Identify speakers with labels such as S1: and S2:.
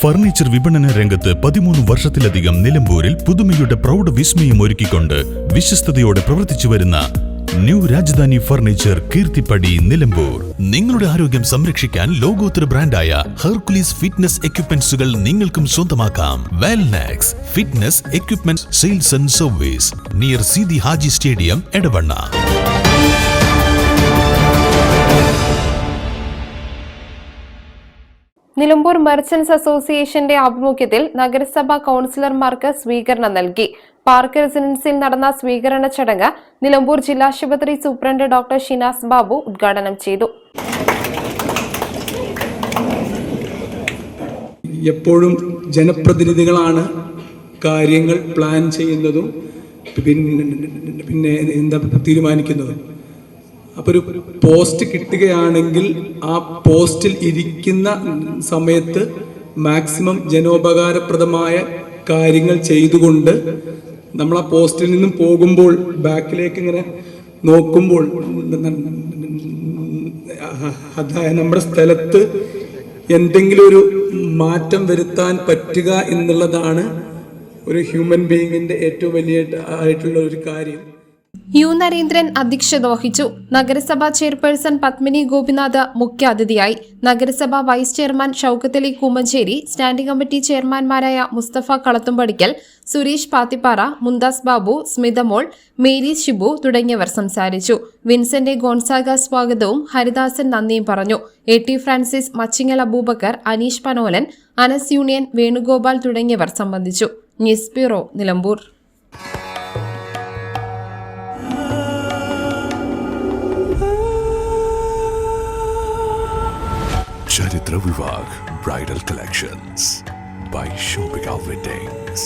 S1: Furniture വിപണന രംഗത്ത് 13 വർഷത്തിലധികം നിലമ്പൂരിൽ പുതുമയുടെ പ്രൗഢ വിസ്മയം ഒരുക്കിക്കൊണ്ട് വിശ്വസ്തയോടെ പ്രവർത്തിച്ചു വരുന്ന ന്യൂ രാജധാനി ഫർണിച്ചർ കീർത്തിപ്പടി നിലമ്പൂർ. നിങ്ങളുടെ ആരോഗ്യം സംരക്ഷിക്കാൻ ലോകോത്തര ബ്രാൻഡായ ഹെർക്കുലീസ് ഫിറ്റ്നസ് എക്യുപ്മെന്റ്സുകൾ നിങ്ങൾക്കും സ്വന്തമാക്കാം. Wellnex fitness equipment sales and service near Seethi Haji stadium, Edavanna.
S2: Nilambur merchants അസോസിയേഷന്റെ ആഭിമുഖ്യത്തിൽ നഗരസഭാ കൗൺസിലർമാർക്ക് സ്വീകരണം നൽകി. പാർക്ക് റെസിഡൻസിയിൽ നടന്ന സ്വീകരണ ചടങ്ങ് നിലമ്പൂർ ജില്ലാശുപത്രി സൂപ്രണ്ട് ഡോക്ടർ ഷിനാസ് ബാബു ഉദ്ഘാടനം ചെയ്തു.
S3: എപ്പോഴും ജനപ്രതിനിധികളാണ് കാര്യങ്ങൾ പ്ലാൻ ചെയ്യുന്നതും പിന്നെ തീരുമാനിക്കുന്നതും. അപ്പോൾ ഒരു പോസ്റ്റ് കിട്ടുകയാണെങ്കിൽ ആ പോസ്റ്റിൽ ഇരിക്കുന്ന സമയത്ത് മാക്സിമം ജനോപകാരപ്രദമായ കാര്യങ്ങൾ ചെയ്തുകൊണ്ട് നമ്മൾ ആ പോസ്റ്റിൽ നിന്നും പോകുമ്പോൾ ബാക്കിലേക്ക് ഇങ്ങനെ നോക്കുമ്പോൾ അതായത് നമ്മുടെ സ്ഥലത്ത് എന്തെങ്കിലും ഒരു മാറ്റം വരുത്താൻ പറ്റുക എന്നുള്ളതാണ് ഒരു ഹ്യൂമൻ ബീയിങ്ങിന്റെ ഏറ്റവും ആയിട്ടുള്ള ഒരു കാര്യം.
S2: യു നരേന്ദ്രൻ അധ്യക്ഷത വഹിച്ചു. നഗരസഭാ ചെയർപേഴ്സൺ പത്മിനി ഗോപിനാഥ് മുഖ്യാതിഥിയായി. നഗരസഭാ vice chairman Shoukath Ali Koomancheri, standing committee ചെയർമാൻമാരായ മുസ്തഫ കളത്തുംപടിക്കൽ, സുരേഷ് പാത്തിപ്പാറ, മുന്താസ് ബാബു, സ്മിതമോൾ, മേരി ഷിബു തുടങ്ങിയവർ സംസാരിച്ചു. വിൻസെന്റ് ഗോൺസാഗ സ്വാഗതവും ഹരിദാസൻ നന്ദിയും പറഞ്ഞു. AT Francis, Machingal Aboobacker, Aneesh Panolan, Anas union, Venugopal തുടങ്ങിയവർ സംബന്ധിച്ചു. News bureau, Nilambur.
S4: Charitra Vivag Bridal Collections by Shobhika Weddings.